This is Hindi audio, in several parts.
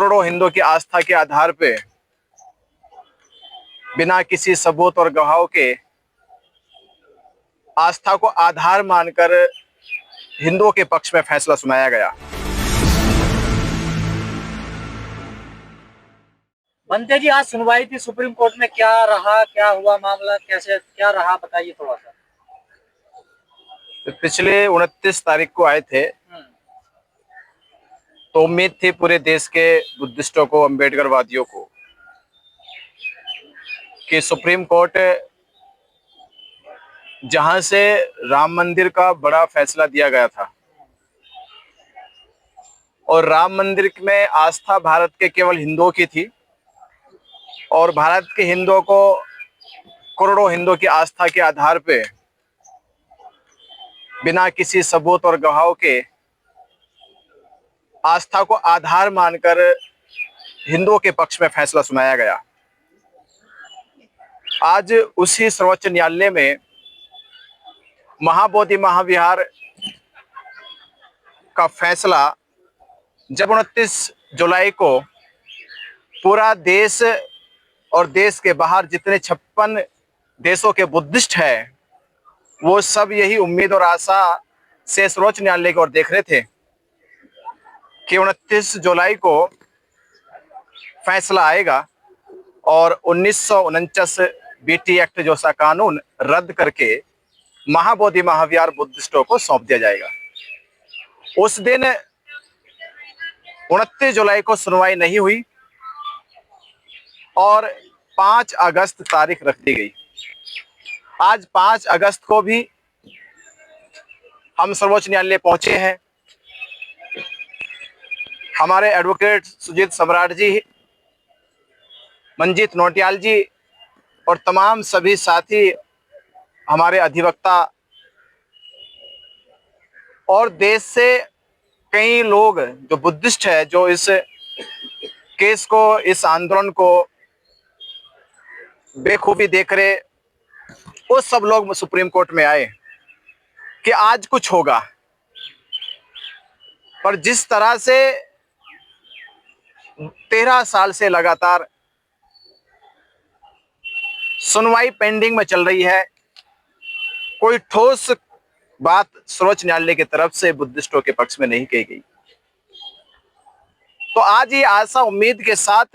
करोड़ों हिंदुओं की आस्था के आधार पे बिना किसी सबूत और गवाहों के आस्था को आधार मानकर हिंदुओं के पक्ष में फैसला सुनाया गया। बनते जी, आज सुनवाई थी सुप्रीम कोर्ट में, क्या रहा, क्या हुआ मामला, कैसे क्या रहा, बताइए थोड़ा सा। पिछले 29 तारीख को आए थे तो उम्मीद थी पूरे देश के बुद्धिस्टों को, अम्बेडकरवादियों को, कि सुप्रीम कोर्ट जहां से राम मंदिर का बड़ा फैसला दिया गया था और राम मंदिर में आस्था भारत के केवल हिंदुओं की थी और भारत के हिंदुओं को, करोड़ों हिंदुओं की आस्था के आधार पे बिना किसी सबूत और गवाहों के आस्था को आधार मानकर हिंदुओं के पक्ष में फैसला सुनाया गया। आज उसी सर्वोच्च न्यायालय में महाबोधि महाविहार का फैसला जब 29 जुलाई को पूरा देश और देश के बाहर जितने 56 देशों के बुद्धिस्ट हैं, वो सब यही उम्मीद और आशा से सर्वोच्च न्यायालय की ओर देख रहे थे कि 29 जुलाई को फैसला आएगा और 1949 बीटी एक्ट जैसा कानून रद्द करके महाबोधि महाविहार बुद्धिस्टों को सौंप दिया जाएगा। उस दिन 29 जुलाई को सुनवाई नहीं हुई और 5 अगस्त तारीख रख दी गई। आज 5 अगस्त को भी हम सर्वोच्च न्यायालय पहुंचे हैं। हमारे एडवोकेट सुजीत सम्राट जी, मंजीत नौटियाल जी और तमाम सभी साथी, हमारे अधिवक्ता और देश से कई लोग जो बुद्धिस्ट है, जो इस केस को, इस आंदोलन को बेखूबी देख रहे, वो सब लोग सुप्रीम कोर्ट में आए कि आज कुछ होगा। पर जिस तरह से 13 साल से लगातार सुनवाई पेंडिंग में चल रही है, कोई ठोस बात सर्वोच्च न्यायालय की तरफ से बुद्धिस्टों के पक्ष में नहीं कही गई। तो आज ये आशा उम्मीद के साथ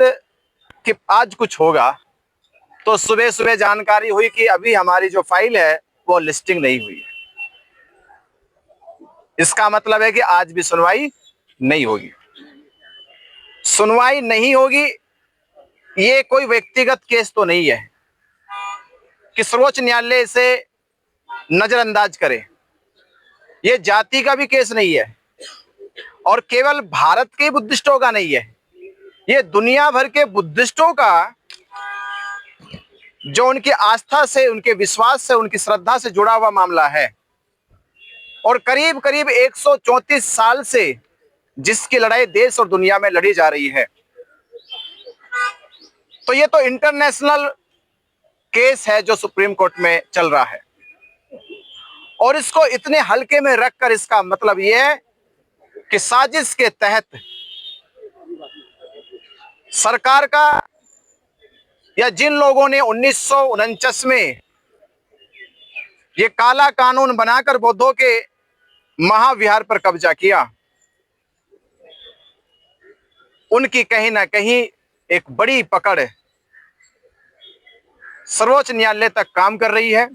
कि आज कुछ होगा, तो सुबह सुबह जानकारी हुई कि अभी हमारी जो फाइल है वो लिस्टिंग नहीं हुई है। इसका मतलब है कि आज भी सुनवाई नहीं होगी। सुनवाई नहीं होगी, ये कोई व्यक्तिगत केस तो नहीं है कि सर्वोच्च न्यायालय इसे नजरअंदाज करे। ये जाति का भी केस नहीं है और केवल भारत के बुद्धिस्टों का नहीं है, ये दुनिया भर के बुद्धिस्टों का, जो उनकी आस्था से, उनके विश्वास से, उनकी श्रद्धा से जुड़ा हुआ मामला है और करीब करीब 134 साल से जिसकी लड़ाई देश और दुनिया में लड़ी जा रही है। तो ये तो इंटरनेशनल केस है जो सुप्रीम कोर्ट में चल रहा है और इसको इतने हल्के में रखकर इसका मतलब यह है कि साजिश के तहत सरकार का, या जिन लोगों ने 1949 में ये काला कानून बनाकर बौद्धों के महाविहार पर कब्जा किया, उनकी कहीं ना कहीं एक बड़ी पकड़ सर्वोच्च न्यायालय तक काम कर रही है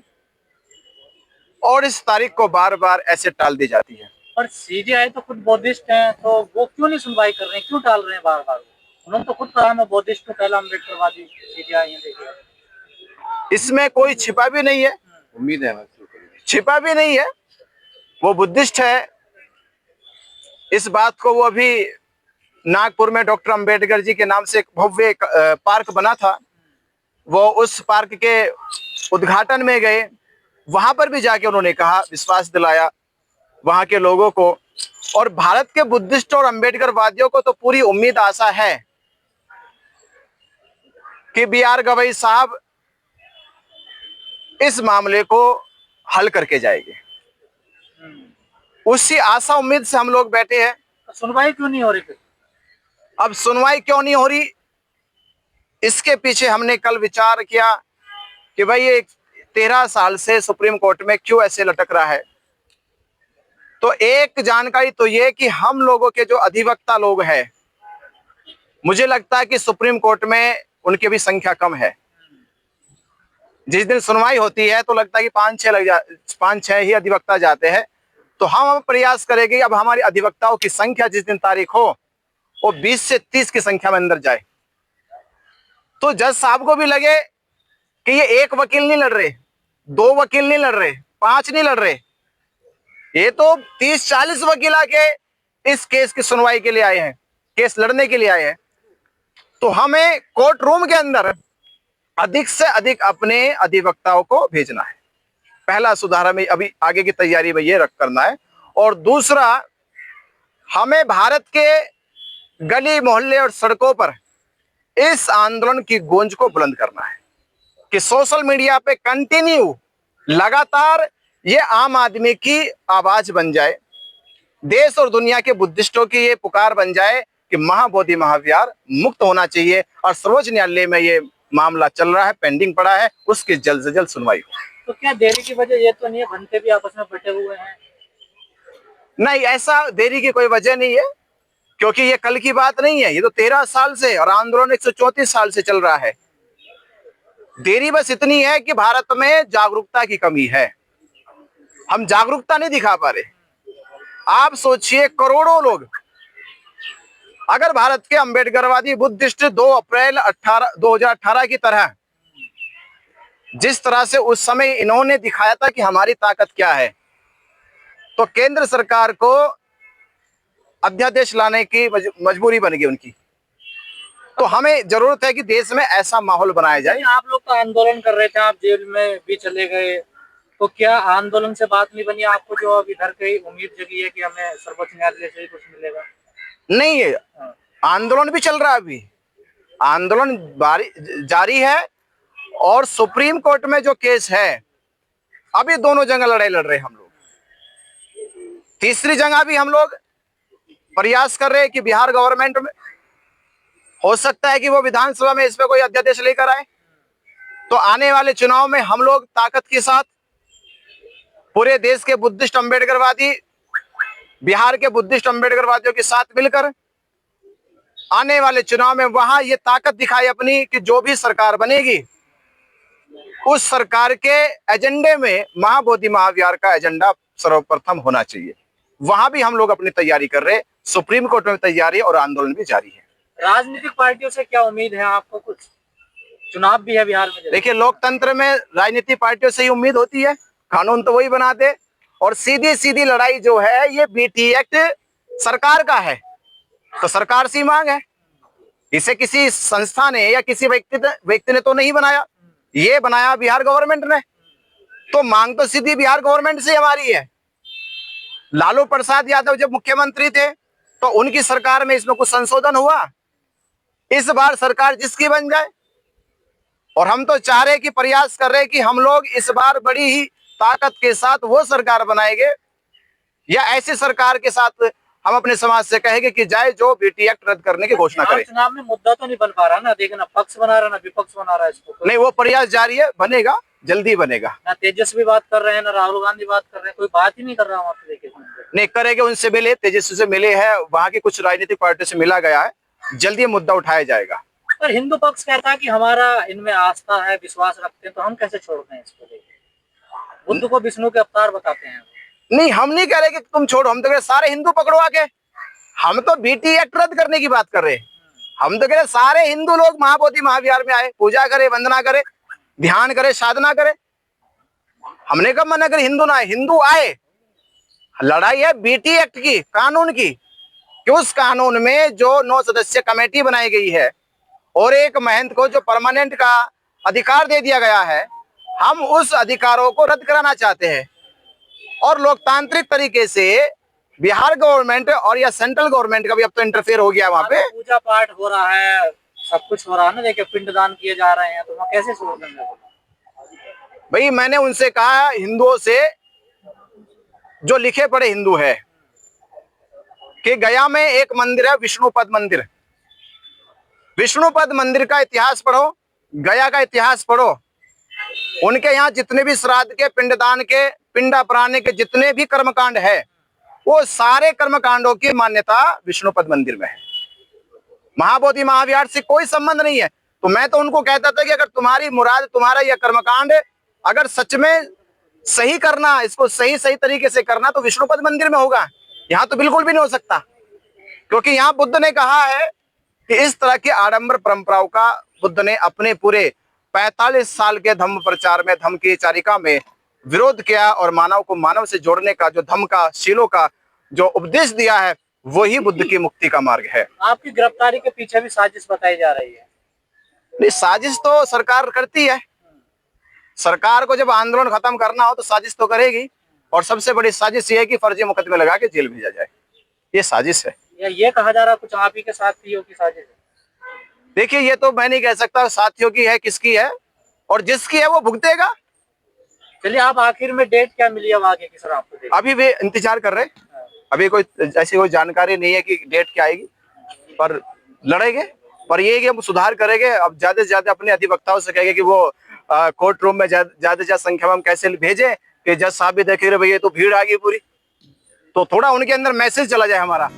और इस तारीख को बार बार ऐसे टाल दी जाती है। पर सीजेआई तो खुद बौद्धिस्ट हैं, तो वो क्यों नहीं सुनवाई कर रहे हैं, क्यों टाल रहे हैं बार बार? उन्होंने तो खुद कहा मैं बौद्धिस्ट हूँ, पहला अम्बेडकरवादी सीजेआई है। देखिए, इसमें कोई छिपा भी नहीं है, उम्मीद है छिपा भी नहीं है, वो बुद्धिस्ट है। इस बात को वो अभी नागपुर में डॉक्टर अंबेडकर जी के नाम से एक भव्य पार्क बना था, वो उस पार्क के उद्घाटन में गए, वहां पर भी जाके उन्होंने कहा, विश्वास दिलाया वहां के लोगों को। और भारत के बुद्धिस्ट और अंबेडकरवादियों को तो पूरी उम्मीद आशा है कि BR गवई साहब इस मामले को हल करके जाएंगे। उसी आशा उम्मीद से हम लोग बैठे हैं। तो सुनवाई क्यों नहीं हो रही फिर? अब सुनवाई क्यों नहीं हो रही, इसके पीछे हमने कल विचार किया कि भाई ये 13 साल से सुप्रीम कोर्ट में क्यों ऐसे लटक रहा है। तो एक जानकारी तो ये कि हम लोगों के जो अधिवक्ता लोग हैं, मुझे लगता है कि सुप्रीम कोर्ट में उनकी भी संख्या कम है। जिस दिन सुनवाई होती है तो लगता है कि 5-6 ही अधिवक्ता जाते हैं। तो हम प्रयास करेंगे अब हमारी अधिवक्ताओं की संख्या जिस दिन तारीख हो वो 20 से 30 की संख्या में अंदर जाए, तो जज साहब को भी लगे कि ये एक वकील नहीं लड़ रहे, 2 वकील नहीं लड़ रहे, 5 नहीं लड़ रहे, ये तो 30-40 वकील आके इस केस की सुनवाई के लिए आए हैं, केस लड़ने के लिए आए हैं। तो हमें कोर्ट रूम के अंदर अधिक से अधिक अपने अधिवक्ताओं को भेजना है। पहला सुधार हमें अभी आगे की तैयारी में ये रख करना है। और दूसरा, हमें भारत के गली मोहल्ले और सड़कों पर इस आंदोलन की गूंज को बुलंद करना है कि सोशल मीडिया पे कंटिन्यू लगातार ये आम आदमी की आवाज बन जाए, देश और दुनिया के बुद्धिस्टों की ये पुकार बन जाए कि महाबोधि महाविहार मुक्त होना चाहिए और सर्वोच्च न्यायालय में ये मामला चल रहा है, पेंडिंग पड़ा है, उसकी जल्द से जल्द सुनवाई हो। तो क्या देरी की वजह ये तो नहीं है, घंटे भी आपस में बटे हुए हैं? नहीं, ऐसा देरी की कोई वजह नहीं है, क्योंकि ये कल की बात नहीं है, ये तो 13 साल से और आंदोलन 134 साल से चल रहा है। देरी बस इतनी है कि भारत में जागरूकता की कमी है, हम जागरूकता नहीं दिखा पा रहे। आप सोचिए, करोड़ों लोग, अगर भारत के अंबेडकरवादी बुद्धिस्ट 2 अप्रैल 2018 की तरह जिस तरह से उस समय इन्होंने दिखाया था कि हमारी ताकत क्या है, तो केंद्र सरकार को अध्यादेश लाने की मजबूरी बन गई उनकी। तो हमें जरूरत है कि देश में ऐसा माहौल बनाया जाए। आप लोग तो आंदोलन कर रहे थे, आप जेल में भी चले गए, तो क्या आंदोलन से बात नहीं बनी आपको, जो अब इधर की उम्मीद जगी है कि हमें सर्वोच्च न्यायालय से ही कुछ मिलेगा? नहीं है, आंदोलन भी चल रहा है, अभी आंदोलन जारी है। और सुप्रीम कोर्ट में जो केस है, अभी दोनों जगह लड़ाई लड़ रहे हैं हम लोग। तीसरी जगह भी हम लोग प्रयास कर रहे हैं कि बिहार गवर्नमेंट में हो सकता है कि वो विधानसभा में इस पे कोई अध्यादेश लेकर आए, तो आने वाले चुनाव में हम लोग ताकत के साथ पूरे देश के बुद्धिस्ट अम्बेडकरवादी, बिहार के बुद्धिस्ट अम्बेडकरवादियों के साथ मिलकर आने वाले चुनाव में वहां ये ताकत दिखाई अपनी कि जो भी सरकार बनेगी उस सरकार के एजेंडे में महाबोधि महाविहार का एजेंडा सर्वप्रथम होना चाहिए। वहां भी हम लोग अपनी तैयारी कर रहे हैं, सुप्रीम कोर्ट में तैयारी और आंदोलन भी जारी है। राजनीतिक पार्टियों से क्या उम्मीद है आपको? कुछ चुनाव भी है बिहार में। देखिए, लोकतंत्र में राजनीतिक पार्टियों से ही उम्मीद होती है, कानून तो वही बनाते, और सीधी सीधी लड़ाई जो है ये बीटी एक्ट सरकार का है, तो सरकार से मांग है। इसे किसी संस्था ने या किसी व्यक्ति ने तो नहीं बनाया, ये बनाया बिहार गवर्नमेंट ने, तो मांग तो सीधी बिहार गवर्नमेंट से हमारी है। लालू प्रसाद यादव जब मुख्यमंत्री थे तो उनकी सरकार में इसमें कुछ संशोधन हुआ, इस बार सरकार जिसकी बन जाए। और हम तो चाह रहे कि प्रयास कर रहे कि हम लोग इस बार बड़ी ही ताकत के साथ वो सरकार बनाएंगे, या ऐसी सरकार के साथ हम अपने समाज से कहेंगे कि जाए जो बीटी एक्ट रद्द करने की घोषणा करे। चुनाव में मुद्दा तो नहीं बन पा रहा ना, देखना पक्ष बना रहा ना विपक्ष बना रहा है इसको। नहीं, वो प्रयास जारी है, बनेगा, जल्दी बनेगा। ना तेजस्वी बात कर रहे हैं, ना राहुल गांधी बात कर रहे हैं, कोई बात ही नहीं कर रहा वहाँ पे। देखिए, नहीं करेंगे, उनसे मिले, तेजस्वी से मिले हैं, वहां की कुछ राजनीतिक पार्टी से मिला गया है, जल्दी मुद्दा उठाया जाएगा। पर हिंदू पक्ष कहता है कि हमारा इनमें आस्था है, विश्वास रखते हैं, तो हम कैसे छोड़ दें इसको? देखिए, बुद्ध को विष्णु के अवतार बताते हैं। नहीं, हम नहीं कह रहे कि तुम छोड़ो, हम तो कह रहे सारे हिंदू पकड़ो आके। हम तो बीटी एक्ट रद्द करने की बात कर रहे हैं। हम तो कह रहे सारे हिंदू लोग महाबोधि महाविहार में आए, पूजा करे, वंदना करे, ध्यान करे, साधना करे। हमने कब मना करी हिंदू ना आए? हिंदू आए। लड़ाई है बीटी एक्ट की, कानून की, कि उस कानून में जो 9 सदस्यीय कमेटी बनाई गई है और एक महंत को जो परमानेंट का अधिकार दे दिया गया है, हम उस अधिकारों को रद्द कराना चाहते हैं। और लोकतांत्रिक तरीके से बिहार गवर्नमेंट और या सेंट्रल गवर्नमेंट का भी अब तो इंटरफेयर हो गया, वहां पे पूजा पाठ हो रहा है, सब कुछ हो रहा है ना, देखिए पिंडदान किए जा रहे हैं, तो वहाँ कैसे छोड़ देंगे? भाई, मैंने उनसे कहा, हिंदुओं से जो लिखे पढ़े हिंदू है, कि गया में एक मंदिर है विष्णुपद मंदिर, विष्णुपद मंदिर का इतिहास पढ़ो, गया का इतिहास पढ़ो। उनके यहाँ जितने भी श्राद्ध के, पिंडदान के, पिंड अपराह्न के जितने भी कर्मकांड है, वो सारे कर्मकांडों की मान्यता विष्णुपद मंदिर में है। महाबोधि महाविहार से कोई संबंध नहीं है। तो मैं तो उनको कहता था कि अगर तुम्हारी मुराद, तुम्हारा यह कर्मकांड अगर सच में सही करना, इसको सही सही तरीके से करना, तो विष्णुपद मंदिर में होगा। यहाँ तो बिल्कुल भी नहीं हो सकता, क्योंकि यहाँ बुद्ध ने कहा है कि इस तरह की आडंबर परंपराओं का बुद्ध ने अपने पूरे 45 साल के धम्म प्रचार में, धम्म की चारिका में विरोध किया, और मानव को मानव से जोड़ने का जो धम्म का, शीलों का जो उपदेश दिया है, वही बुद्ध की मुक्ति का मार्ग है। आपकी गिरफ्तारी के पीछे भी साजिश बताई जा रही है। नहीं, साजिश तो सरकार करती है। सरकार को जब आंदोलन खत्म करना हो तो साजिश तो करेगी, और सबसे बड़ी साजिश ये है कि फर्जी मुकदमे लगा के जेल भेजा जाए। ये साजिश है। या ये कहा जा रहा कुछ आप ही के साथियों की साजिश है? देखिए, ये तो मैं नहीं कह सकता साथियों की है, किसकी है, और जिसकी है वो भुगतेगा। चलिए, आप आखिर में डेट क्या मिली अब आगे की सर आपको? अभी भी इंतजार कर रहे हैं। अभी कोई ऐसी कोई जानकारी नहीं है कि डेट क्या आएगी, पर लड़ेंगे। पर ये है कि हम सुधार करेंगे। अब ज्यादा से ज्यादा अपने अधिवक्ताओं से कहेंगे कि वो कोर्ट रूम में ज्यादा से ज्यादा संख्या में हम कैसे भेजें कि जज साहब भी देखे रहे भैया तो भीड़ आ गई पूरी, तो थोड़ा उनके अंदर मैसेज चला जाए हमारा।